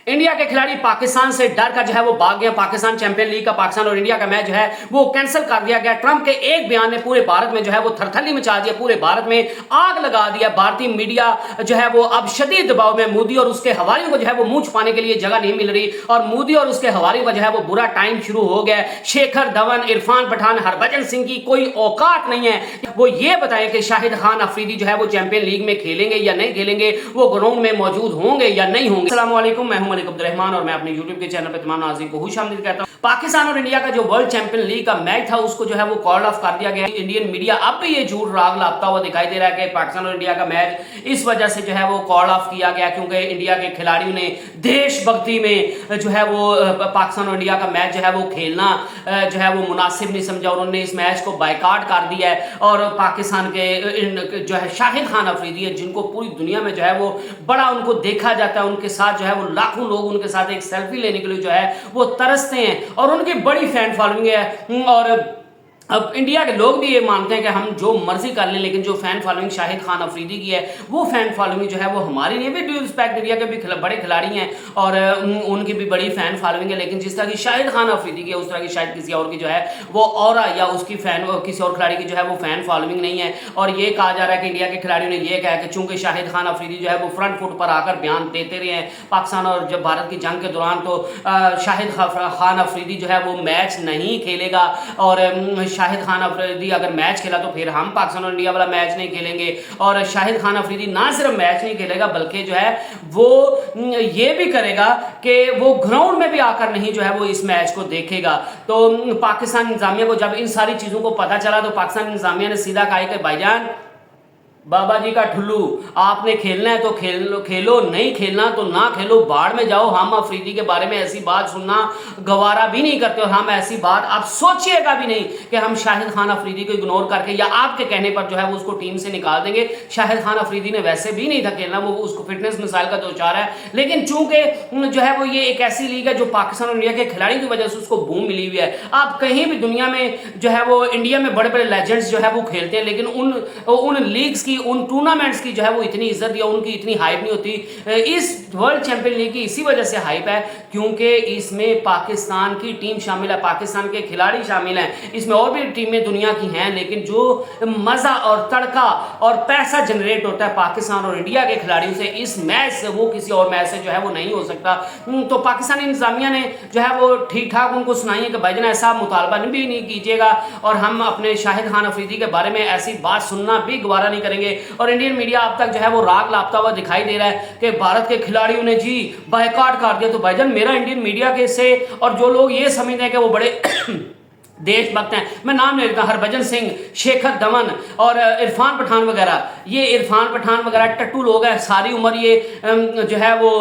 India के खिलाड़ी पाकिस्तान से डर कर जो है वो भाग गया। पाकिस्तान चैंपियन लीग का पाकिस्तान और इंडिया का मैच जो है वो कैंसिल कर दिया गया। ट्रंप के एक बयान ने पूरे भारत में जो है वो थरथली मचा दिया, पूरे भारत में आग लगा दिया। भारतीय मीडिया जो है वो अब शदीद दबाव में, मोदी और उसके हवारियों को जो है वो मुंह छुपाने के लिए जगह नहीं मिल रही और मोदी और उसके हवारियों का जो है वो बुरा टाइम शुरू हो गया। शेखर धवन, इरफान पठान, हरभजन सिंह की कोई औकात नहीं है वो ये बताएं कि शाहिद खान अफरीदी जो है वो चैंपियन लीग में खेलेंगे या नहीं खेलेंगे, वो ग्राउंड में मौजूद होंगे या नहीं होंगे। अस्सलाम वालेकुम, मैं हूं मलिक अब्दुर्रहमान और मैं अपने यूट्यूब के चैनल पे तमाम नाज़रीन को खुशामदीद कहता हूं। पाकिस्तान और इंडिया का जो वर्ल्ड चैंपियन लीग का मैच था उसको जो है वो कॉल ऑफ कर दिया गया। इंडियन मीडिया अब भी ये झूठ राग लापता हुआ दिखाई दे रहा है कि पाकिस्तान और इंडिया का मैच इस वजह से जो है वो कॉल ऑफ किया गया क्योंकि इंडिया के खिलाड़ियों ने देशभक्ति में जो है वो पाकिस्तान और इंडिया का मैच जो है वो खेलना जो है वो मुनासिब नहीं समझा। उन्होंने इस मैच को बायकॉट कर दिया है और पाकिस्तान के जो है शाहिद खान अफरीदी है, जिनको पूरी दुनिया में जो है वो बड़ा उनको देखा जाता है, उनके साथ जो है वो लाखों लोग उनके साथ एक सेल्फी लेने के लिए जो है वो तरसते हैं और उनकी बड़ी फैन फॉलोइंग है। और अब इंडिया के लोग भी ये मानते हैं कि हम जो मर्जी कर लें, लेकिन जो फैन फॉलोइंग शाहिद खान अफरीदी की है वो फैन फॉलोइंग जो है वो हमारी नहीं है। ड्यू रिस्पेक्ट, इंडिया के भी बड़े खिलाड़ी हैं और उनकी भी बड़ी फैन फॉलोइंग है, लेकिन जिस तरह की शाहिद खान अफरीदी की है उस तरह की शायद किसी और की जो है वो ऑरा या उसकी फैन किसी और खिलाड़ी की जो है वो फैन फॉलोइंग नहीं है। और ये कहा जा रहा है कि इंडिया के खिलाड़ियों ने यह कहा कि चूंकि शाहिद खान अफरीदी जो है वो फ्रंट फुट पर आकर बयान देते रहे हैं पाकिस्तान और जब भारत की जंग के दौरान, तो शाहिद खान अफरीदी जो है वो मैच नहीं खेलेगा और शाहिद खान अफरीदी अगर मैच खेला तो फिर हम पाकिस्तान और इंडिया वाला मैच नहीं खेलेंगे। और शाहिद खान अफरीदी ना सिर्फ मैच नहीं खेलेगा बल्कि जो है वो ये भी करेगा कि वो ग्राउंड में भी आकर नहीं जो है वो इस मैच को देखेगा। तो पाकिस्तान इंतजामिया को जब इन सारी चीजों को पता चला तो पाकिस्तान इंतजामिया ने सीधा कहा कि भाईजान बाबा जी का ठुल्लू, आपने खेलना है तो खेलो, नहीं खेलना तो ना खेलो, बाढ़ में जाओ। हम अफरीदी के बारे में ऐसी बात सुनना गवारा भी नहीं करते और हम ऐसी बात आप सोचिएगा भी नहीं कि हम शाहिद खान अफरीदी को इग्नोर करके या आपके कहने पर जो है वो उसको टीम से निकाल देंगे। शाहिद खान अफरीदी ने वैसे भी नहीं था खेलना, वो उसको फिटनेस मिसाइल का दौचार है, लेकिन चूंकि जो है वो ये एक ऐसी लीग है जो पाकिस्तान और इंडिया के खिलाड़ियों की वजह से उसको बूम मिली हुई है। आप कहीं भी दुनिया में जो है वो इंडिया में बड़े बड़े लेजेंड्स जो है वो खेलते हैं, लेकिन उन लीग्स की, उन टूर्नामेंट्स की जो है वो इतनी इज्जत या उनकी इतनी हाइप नहीं होती। इस वर्ल्ड चैंपियन लीग की इसी वजह से हाइप है क्योंकि इसमें पाकिस्तान की टीम शामिल है, पाकिस्तान के खिलाड़ी शामिल हैं। इसमें और भी टीमें दुनिया की हैं, लेकिन जो मजा और तड़का और पैसा जनरेट होता है पाकिस्तान और इंडिया के खिलाड़ियों से इस मैच से, वो किसी और मैच से जो है वो नहीं हो सकता। तो पाकिस्तानी इंतजामिया ने जो है वो ठीक ठाक उनको सुनाई है कि भाईजान ऐसा मुतालबा भी नहीं कीजिएगा और हम अपने शाहिद खान अफरीदी के बारे में ऐसी बात सुनना भी गवारा नहीं करेंगे। और इंडियन मीडिया अब तक जो है वो राग लापता हुआ दिखाई दे रहा है कि भारत के खिलाड़ियों ने जी बायकॉट कर दिया। तो भाईजान मेरा इंडियन मीडिया के से और जो लोग ये समझते हैं कि वो बड़े देशभक्त हैं, मैं नाम ले लेता हूं, हरभजन सिंह, शेखर धवन और इरफान पठान वगैरह, ये इरफान पठान वगैरह टट्टू लोग हैं। सारी उम्र ये जो है वो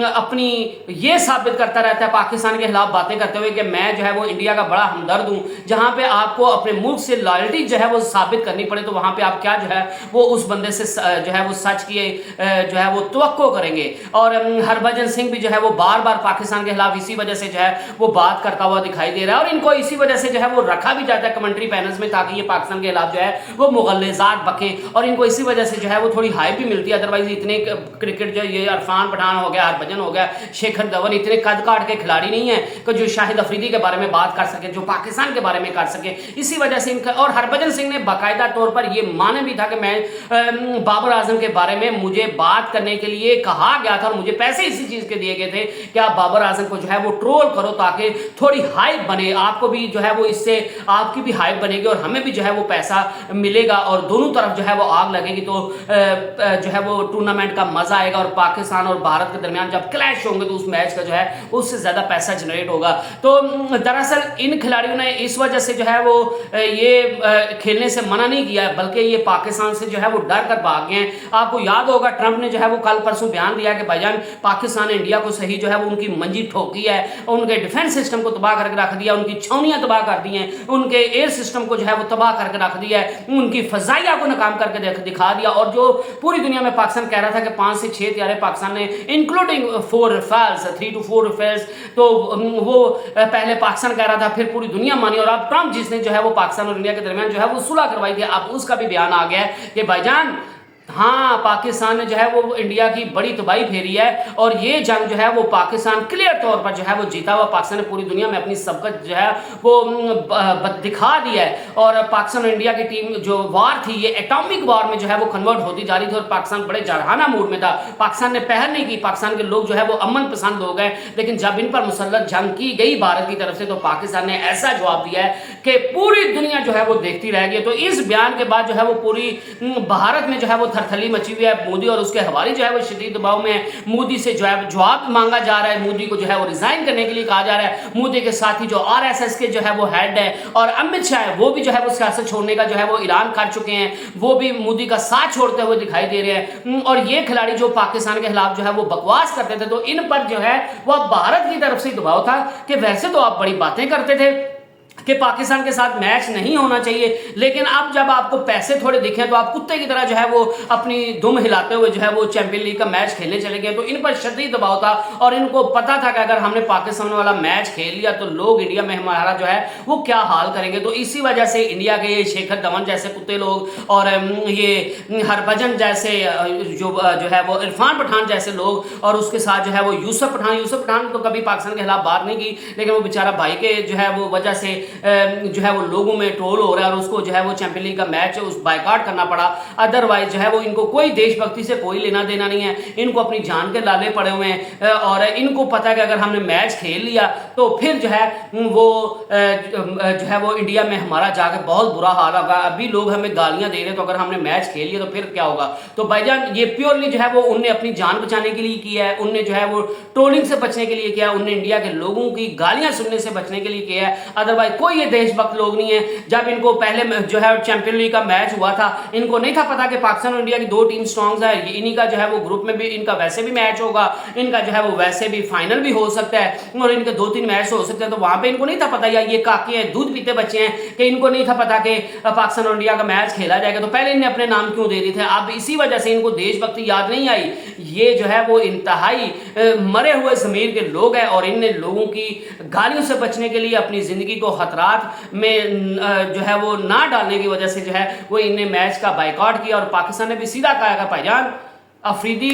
अपनी ये साबित करता रहता है पाकिस्तान के खिलाफ बातें करते हुए कि मैं जो है वो इंडिया का बड़ा हमदर्द हूं। जहां पे आपको अपने मुल्क से लॉयल्टी जो है वो साबित करनी पड़े तो वहां पे आप क्या जो है वो उस बंदे से जो है वो सच की जो है वो तवक्को करेंगे। और हरभजन सिंह भी जो है वो बार बार पाकिस्तान के खिलाफ इसी वजह से जो है वो बात करता हुआ दिखाई दे रहा है और इनको इसी वजह से है वो रखा भी जाता है कमेंट्री पैनल्स में ताकि ये पाकिस्तान के खिलाफ जो है वो मुगल्लिजात बकें और इनको इसी वजह से जो है वो थोड़ी हाइप भी मिलती है। अदरवाइज इतने क्रिकेट जो ये इरफान पठान हो गया, हरभजन हो गया, शेखर धवन इतने कद काट के खिलाड़ी नहीं है कि जो शाहिद अफरीदी के बारे में बात कर सके, जो पाकिस्तान के बारे में कर सके। इसी वजह से इनका, और हरभजन सिंह ने बाकायदा तौर पर यह माना भी था कि मैं बाबर आजम के बारे में मुझे बात करने के लिए कहा गया था और मुझे पैसे इसी चीज के दिए गए थे कि आप बाबर आजम को जो है वो ट्रोल करो ताकि थोड़ी हाइप बने, आपको भी जो है वो इससे आपकी भी हाइप बनेगी और हमें भी जो है वो पैसा मिलेगा और दोनों तरफ जो है वो आग लगेगी तो जो है वो टूर्नामेंट का मजा आएगा और पाकिस्तान और भारत के दरमियान जब क्लैश होंगे तो उस मैच का जो है उससे ज्यादा पैसा जनरेट होगा। तो दरअसल इन खिलाड़ियों ने इस वजह से जो है वो ये खेलने से मना नहीं किया बल्कि ये पाकिस्तान से जो है वो डर कर भाग गए हैं। आपको याद होगा ट्रंप ने जो है वो कल परसों बयान दिया कि भाईजान पाकिस्तान ने इंडिया को सही जो है वो उनकी मंजी ठोकी है, उनके डिफेंस सिस्टम को तबाह करके रख दिया, उनकी छावनियां तबाह कर दी हैं, उनके एयर सिस्टम को जो है वो तबाह करके रख दिया है, उनकी फजाइया को नाकाम करके दिखा दिया। और जो पूरी दुनिया में पाकिस्तान कह रहा था कि 5 से 6 त्यारे पाकिस्तान ने इंक्लूडिंग 4 राफेल्स, 3 to 4 राफेल्स, तो वो पहले पाकिस्तान कह रहा था, फिर पूरी दुनिया मानी और अब ट्रंप जिसने जो है वो पाकिस्तान और इंडिया के दरमियान जो है वो सुलह करवाई थी, अब उसका भी बयान आ गया है कि भाईजान हाँ, पाकिस्तान ने जो है वो इंडिया की बड़ी तबाही फेरी है और ये जंग जो है वो पाकिस्तान क्लियर तौर पर जो है वो जीता हुआ। पाकिस्तान ने पूरी दुनिया में अपनी सबकत जो है वो दिखा दिया है और पाकिस्तान और इंडिया की टीम जो वार थी ये एटॉमिक वार में जो है वो कन्वर्ट होती जा रही थी और पाकिस्तान बड़े जरहाना मूड में था। पाकिस्तान ने पहल नहीं की, पाकिस्तान के लोग जो है वो अमन पसंद लोग हैं, लेकिन जब इन पर मुसल्लत जंग की गई भारत की तरफ से तो पाकिस्तान ने ऐसा जवाब दिया है कि पूरी दुनिया जो है वो देखती रह गई। तो इस बयान के बाद जो है वो पूरी भारत में जो है वो थरथली मची हुई है। मोदी और उसके हवारी जो है वो शदीद दबाव में है। मोदी से जो है जवाब मांगा जा रहा है, मोदी को जो है वो रिजाइन करने के लिए कहा जा रहा है। मोदी के साथ ही जो आरएसएस के जो है वो हेड है और अमित शाह है वो भी जो है वो सियासत छोड़ने का जो है वो ऐलान कर चुके हैं, वो भी मोदी का साथ छोड़ते हुए दिखाई दे रहे हैं। और ये खिलाड़ी जो पाकिस्तान के खिलाफ जो है वो बकवास करते थे तो इन पर जो है वह भारत की तरफ से दबाव था कि वैसे तो आप बड़ी बातें करते थे कि पाकिस्तान के साथ मैच नहीं होना चाहिए, लेकिन अब जब आपको पैसे थोड़े दिखे तो आप कुत्ते की तरह जो है वो अपनी दुम हिलाते हुए जो है वो चैंपियन लीग का मैच खेलने चले गए। तो इन पर शदीद दबाव था और इनको पता था कि अगर हमने पाकिस्तान वाला मैच खेल लिया तो लोग इंडिया में हमारा जो है वो क्या हाल करेंगे। तो इसी वजह से इंडिया के ये शेखर धवन जैसे कुत्ते लोग और ये हरभजन जैसे जो है वो इरफान पठान जैसे लोग और उसके साथ जो है वो यूसुफ पठान तो कभी पाकिस्तान के खिलाफ बात नहीं की, लेकिन वो बेचारा भाई के जो है वो वजह से जो है वो लोगों में ट्रोल हो रहा है और उसको जो है वो चैंपियन लीग का मैच उस बायकॉट करना पड़ा। अदरवाइज जो है वो इनको कोई देशभक्ति से कोई लेना देना नहीं है, इनको अपनी जान के लाले पड़े हुए हैं और इनको पता है कि अगर हमने मैच खेल लिया तो फिर जो है वो जो है वो इंडिया में हमारा जाकर बहुत बुरा हाल होगा। अभी लोग हमें गालियां दे रहे हैं तो अगर हमने मैच खेल लिया तो फिर क्या होगा। तो भाईजान ये प्योरली जो है वो उनने अपनी जान बचाने के लिए किया है, उनने जो है वो ट्रोलिंग से बचने के लिए किया है, उनने इंडिया के लोगों की गालियां सुनने से बचने के लिए किया है। अदरवाइज कोई ये देशभक्त लोग नहीं है। जब इनको पहले जो है चैंपियन लीग का मैच हुआ था इनको नहीं था पता कि पाकिस्तान और इंडिया की दो टीम स्ट्रॉन्ग है, इन्हीं का जो है वो ग्रुप में भी इनका वैसे भी मैच होगा, इनका जो है वो वैसे भी फाइनल भी हो सकता है और इनके 2-3 मैच हो सकते हैं। तो वहां पे इनको नहीं था पता, या ये काके हैं दूध पीते बच्चे हैं कि इनको नहीं था पता कि पाकिस्तान और इंडिया का मैच खेला जाएगा, तो पहले इन्हें अपने नाम क्यों दे दिए थे। अब इसी वजह से इनको देशभक्ति याद नहीं आई। ये जो है वो इंतहाई मरे हुए जमीर के लोग हैं और इन लोगों की गालियों से बचने के लिए अपनी जिंदगी को खतरात में जो है वो ना डालने की वजह से जो है वो इन्हें मैच का बायकॉट किया और पाकिस्तान ने भी सीधा कहा कि भाईजान अफरीदी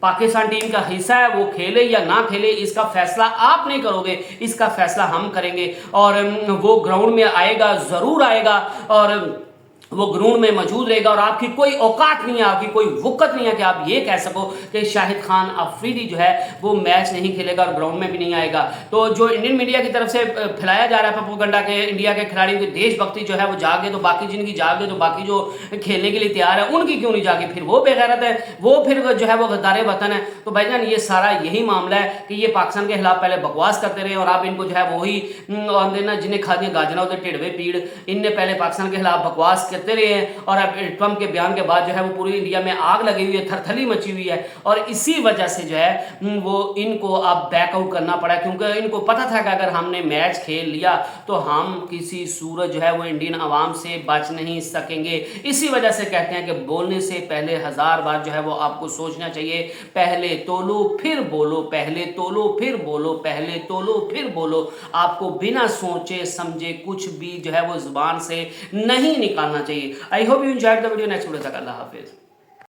पाकिस्तान टीम का हिस्सा है, वो खेले या ना खेले इसका फैसला आप नहीं करोगे, इसका फैसला हम करेंगे और वो ग्राउंड में आएगा, जरूर आएगा और वो ग्राउंड में मौजूद रहेगा और आपकी कोई औकात नहीं है, आपकी कोई वक़्त नहीं है कि आप ये कह सको कि शाहिद खान अफरीदी जो है वो मैच नहीं खेलेगा और ग्राउंड में भी नहीं आएगा। तो जो इंडियन मीडिया की तरफ से फैलाया जा रहा है प्रोपेगेंडा के इंडिया के खिलाड़ियों की देशभक्ति जो है वो जागे तो बाकी जिनकी जागे तो बाकी जो खेलने के लिए तैयार है उनकी क्यों नहीं जागे, फिर वो बेगैरत है, वो फिर जो है वो गद्दारे वतन है। तो भाईजान ये सारा यही मामला है कि ये पाकिस्तान के खिलाफ पहले बकवास करते रहे और आप इनको जो है वही देना जिन्हें खा दिया गाजना होते टिड़वे पीड़, इनने पहले पाकिस्तान के खिलाफ बकवास करते रहे हैं और अब ट्रंप के बयान के बाद जो है वो पूरी इंडिया में आग लगी हुई है, थरथली मची हुई है और इसी वजह से जो है वो इनको अब बैकआउट करना पड़ा क्योंकि इनको पता था कि अगर हमने मैच खेल लिया तो हम किसी सूरत जो है वो इंडियन आवाम से बच नहीं सकेंगे। इसी वजह से कहते हैं कि बोलने से पहले 1000 बार जो है वो आपको सोचना चाहिए। पहले तोलो फिर बोलो, पहले तोलो फिर बोलो, पहले तोलो फिर बोलो। आपको बिना सोचे समझे कुछ भी जो है वो जुबान से नहीं निकालना चाहिए। I hope you enjoyed the video. Next video तक अल्लाह हाफिज।